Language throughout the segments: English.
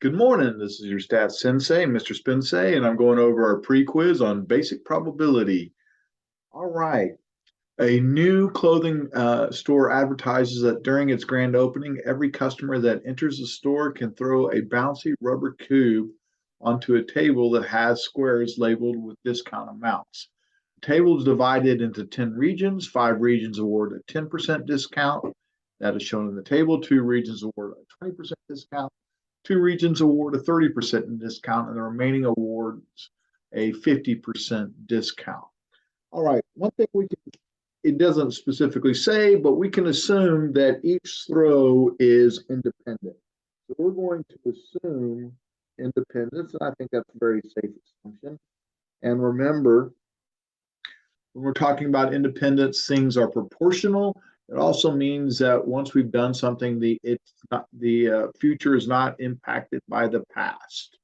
Good morning. This is your stats sensei, Mr. Spensei, and I'm going over our pre-quiz on basic probability. All right. A new clothing store advertises that during its grand opening, every customer that enters the store can throw a bouncy rubber cube onto a table that has squares labeled with discount amounts. The table is divided into 10 regions. 5 regions award a 10% discount. That is shown in the table. 2 regions award a 20% discount. 2 regions award a 30% discount, and the remaining awards a 50% discount. All right, one thing it doesn't specifically say, but we can assume that each throw is independent. So we're going to assume independence, and I think that's a very safe assumption. And remember, when we're talking about independence, things are proportional. It also means that once we've done something, the future is not impacted by the past.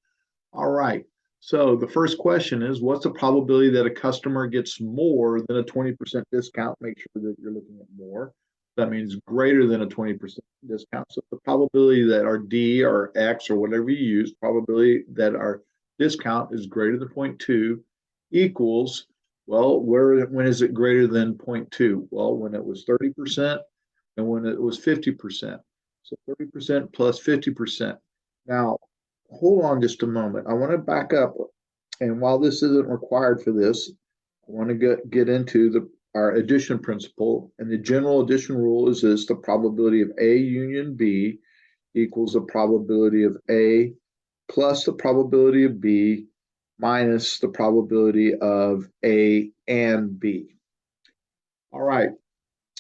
All right. So the first question is, what's the probability that a customer gets more than a 20% discount? Make sure that you're looking at more. That means greater than a 20% discount. So the probability that our D or X or whatever you use, probability that our discount is greater than 0.2 equals, well, when is it greater than 0.2? Well, when it was 30% and when it was 50%. So 30% plus 50%. Now, hold on just a moment. I want to back up. And while this isn't required for this, I want to get into our addition principle. And the general addition rule is this: the probability of A union B equals the probability of A plus the probability of B minus the probability of A and B. All right.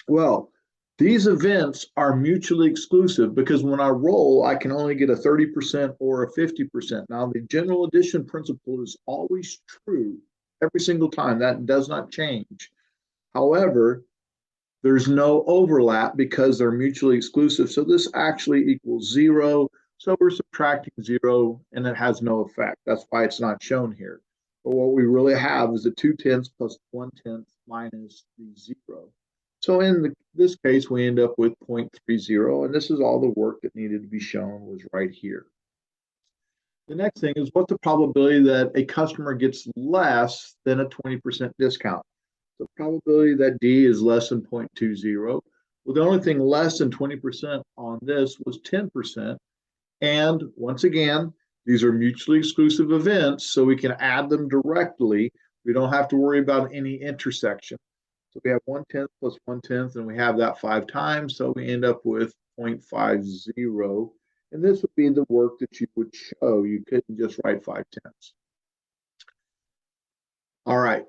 Well, these events are mutually exclusive because when I roll, I can only get a 30% or a 50%. Now, the general addition principle is always true every single time. That does not change. However, there's no overlap because they're mutually exclusive. So this actually equals 0. So we're subtracting 0 and it has no effect. That's why it's not shown here. But what we really have is the 2/10 plus 1/10 minus the 0. So in this case, we end up with 0.30, and this is all the work that needed to be shown was right here. The next thing is, what's the probability that a customer gets less than a 20% discount? The probability that D is less than 0.20. Well, the only thing less than 20% on this was 10%. And once again, these are mutually exclusive events, so we can add them directly. We don't have to worry about any intersection. So we have 1/10 plus 1/10, and we have that 5 times, so we end up with 0.50. And this would be the work that you would show. You couldn't just write 5/10. All right.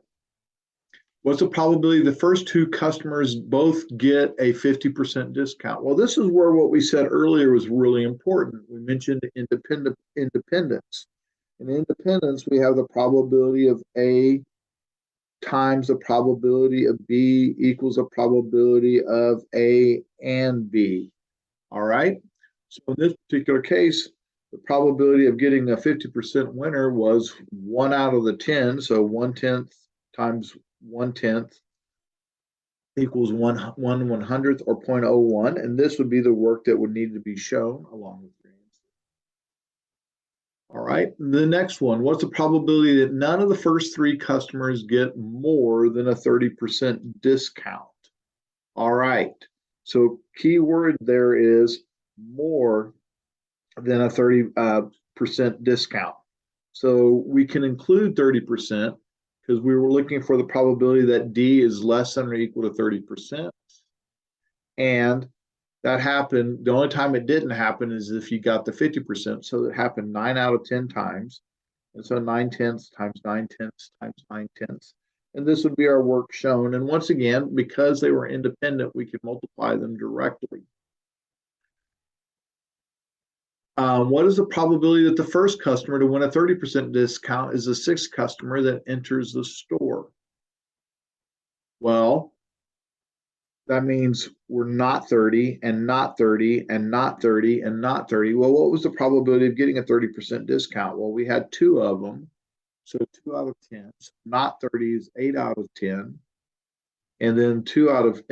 What's the probability the first 2 customers both get a 50% discount? Well, this is where what we said earlier was really important. We mentioned independence. In independence, we have the probability of A times the probability of B equals the probability of A and B. All right. So in this particular case, the probability of getting a 50% winner was 1 out of the 10. So 1/10 times 1/10 equals 1/100th or 0.01. And this would be the work that would need to be shown along with the answer. All right, the next one, what's the probability that none of the first 3 customers get more than a 30% discount? All right, so key word there is more than a 30% discount. So we can include 30% because we were looking for the probability that D is less than or equal to 30%. And that happened. The only time it didn't happen is if you got the 50%. So it happened 9 out of 10 times. And so 9/10 times 9/10 times 9/10. And this would be our work shown. And once again, because they were independent, we could multiply them directly. What is the probability that the first customer to win a 30% discount is the 6th customer that enters the store? Well, that means we're not 30 and not 30 and not 30 and not 30. Well, what was the probability of getting a 30% discount? Well, we had 2 of them. So 2 out of 10. So not 30 is 8 out of 10. And then 2 out of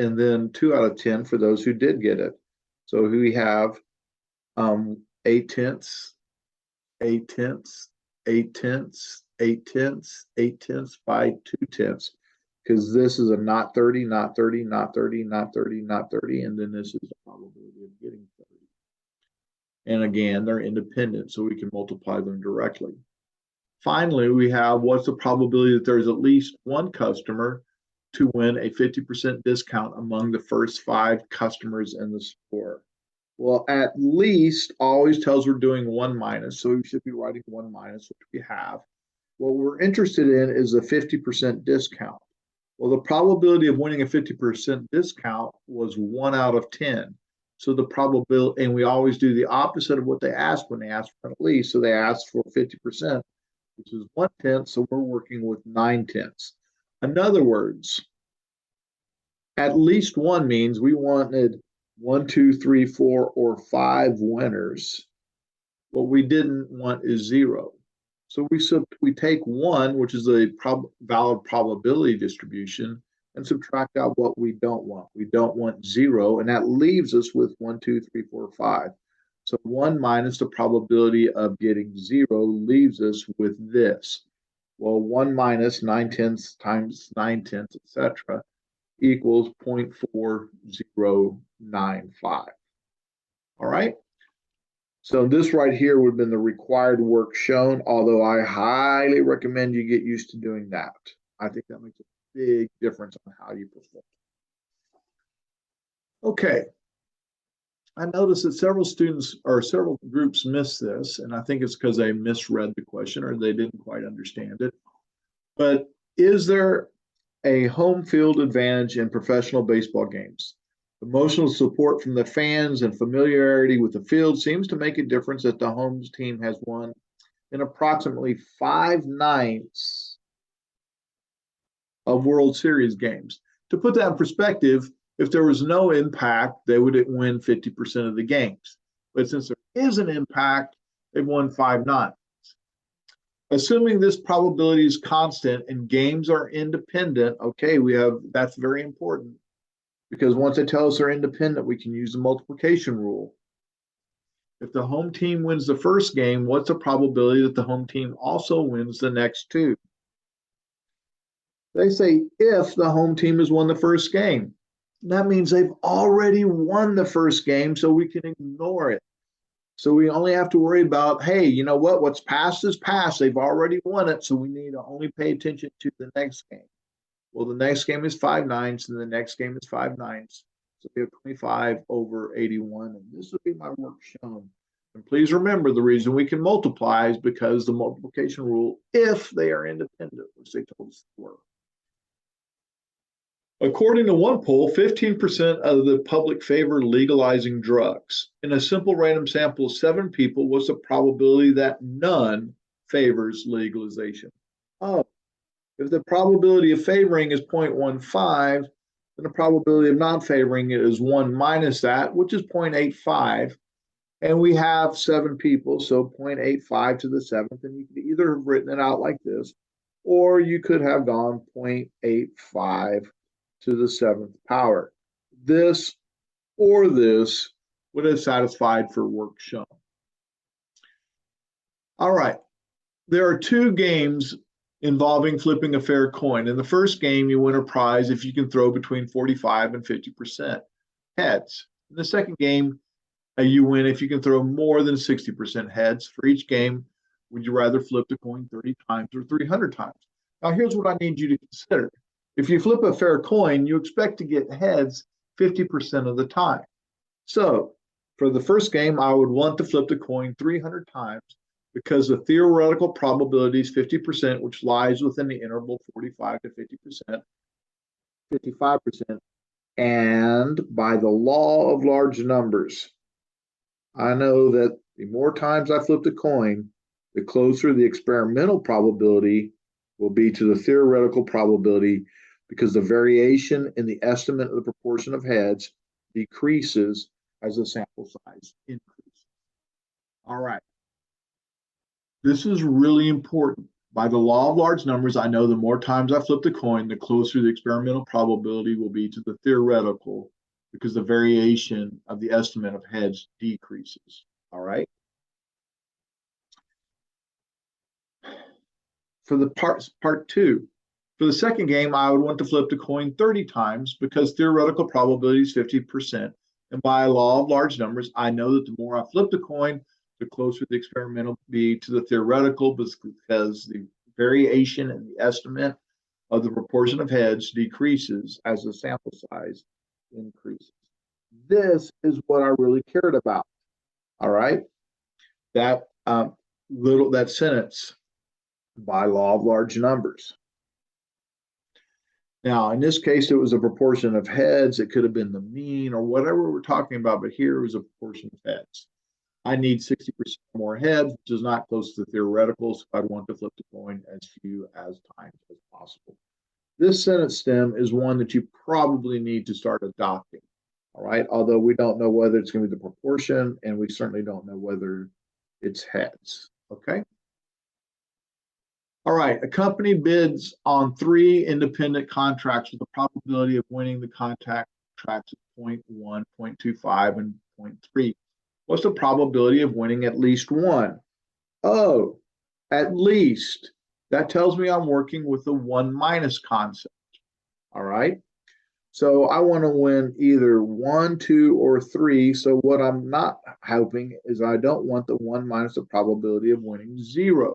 10 for those who did get it. So we have 8/10 8/10, 8/10, 8/10, 8/10 by 2/10, because this is a not 30, not 30, not 30, not 30, not 30, and then this is the probability of getting 30. And again, they're independent, so we can multiply them directly. Finally, we have what's the probability that there's at least one customer to win a 50% discount among the first 5 customers in the store. Well, at least always tells we're doing 1 minus, so we should be writing 1 minus, which we have. What we're interested in is a 50% discount. Well, the probability of winning a 50% discount was 1 out of 10. So the probability, and we always do the opposite of what they asked when they asked for at least. So they asked for 50%, which is 1/10. So we're working with 9/10. In other words, at least one means we wanted 1, 2, 3, 4, or 5 winners. What we didn't want is 0. So we take 1, which is a valid probability distribution, and subtract out what we don't want. We don't want 0, and that leaves us with 1, 2, 3, 4, 5. So 1 minus the probability of getting 0 leaves us with this. Well, 1 minus 9/10 times 9/10, etc., equals 0.4095. All right. So this right here would have been the required work shown, although I highly recommend you get used to doing that. I think that makes a big difference on how you perform. Okay. I noticed that several students or several groups missed this, and I think it's because they misread the question or they didn't quite understand it. But is there a home field advantage in professional baseball games? Emotional support from the fans and familiarity with the field seems to make a difference that the home team has won in approximately 5/9 of World Series games. To put that in perspective, if there was no impact, they would win 50% of the games. But since there is an impact, they've won 5/9. Assuming this probability is constant and games are independent, okay, that's very important, because once they tell us they're independent, we can use the multiplication rule. If the home team wins the first game, what's the probability that the home team also wins the next 2? They say if the home team has won the first game. That means they've already won the first game, so we can ignore it. So we only have to worry about, hey, you know what? What's past is past. They've already won it, so we need to only pay attention to the next game. Well, the next game is 5/9, and the next game is 5/9. So we have 25/81, and this will be my work shown. And please remember, the reason we can multiply is because the multiplication rule, if they are independent, which they told us they were. According to one poll, 15% of the public favor legalizing drugs. In a simple random sample of 7 people, what's the probability that none favors legalization? Oh, if the probability of favoring is 0.15, then the probability of not favoring it is 1 minus that, which is 0.85. And we have 7 people, so 0.85 to the 7th. And you could either have written it out like this, or you could have gone 0.85 to the 7th power. This or this would have satisfied for work shown. All right. There are 2 games involving flipping a fair coin. In the first game, you win a prize if you can throw between 45 and 50% heads. In the second game, you win if you can throw more than 60% heads. For each game, would you rather flip the coin 30 times or 300 times? Now, here's what I need you to consider. If you flip a fair coin, you expect to get heads 50% of the time. So for the first game, I would want to flip the coin 300 times because the theoretical probability is 50%, which lies within the interval 45 to 50%, 55%. And by the law of large numbers, I know that the more times I flip the coin, the closer the experimental probability will be to the theoretical probability, because the variation in the estimate of the proportion of heads decreases as the sample size increases. All right. This is really important. By the law of large numbers, I know the more times I flip the coin, the closer the experimental probability will be to the theoretical, because the variation of the estimate of heads decreases. All right. for the part two. For the second game, I would want to flip the coin 30 times because theoretical probability is 50%. And by law of large numbers, I know that the more I flip the coin, the closer the experimental will be to the theoretical, because the variation in the estimate of the proportion of heads decreases as the sample size increases. This is what I really cared about. All right. That that sentence, by law of large numbers. Now, in this case, it was a proportion of heads. It could have been the mean or whatever we're talking about, but here it was a proportion of heads. I need 60% more heads, which is not close to the theoretical, so I'd want to flip the coin as few as times as possible. This sentence stem is one that you probably need to start adopting, all right? Although we don't know whether it's going to be the proportion, and we certainly don't know whether it's heads, okay? All right, a company bids on 3 independent contracts with a probability of winning the contracts of 0.1, 0.25, and 0.3. What's the probability of winning at least one? Oh, at least. That tells me I'm working with the 1 minus concept. All right. So I want to win either 1, 2, or 3. So what I'm not hoping is I don't want the 1 minus the probability of winning 0.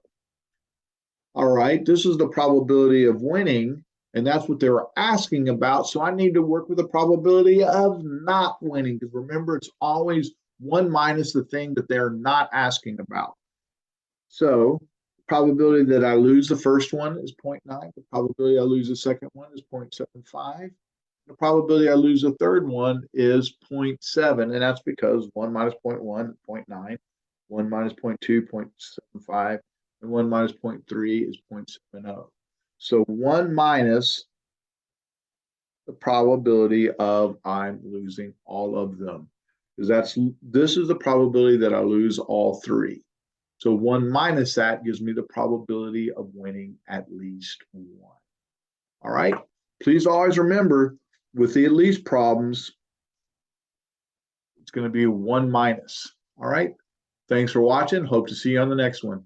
All right. This is the probability of winning, and that's what they were asking about. So I need to work with the probability of not winning, because remember, it's always 1 minus the thing that they're not asking about. So probability that I lose the first one is 0.9. The probability I lose the second one is 0.75. The probability I lose the third one is 0.7, and that's because 1 minus 0.1, 0.9, 1 minus 0.2, 0.75, and 1 minus 0.3 is 0.70. So 1 minus the probability of I'm losing all of them. Because this is the probability that I lose all 3. So 1 minus that gives me the probability of winning at least 1. All right. Please always remember, with the at least problems, it's going to be 1 minus. All right. Thanks for watching. Hope to see you on the next one.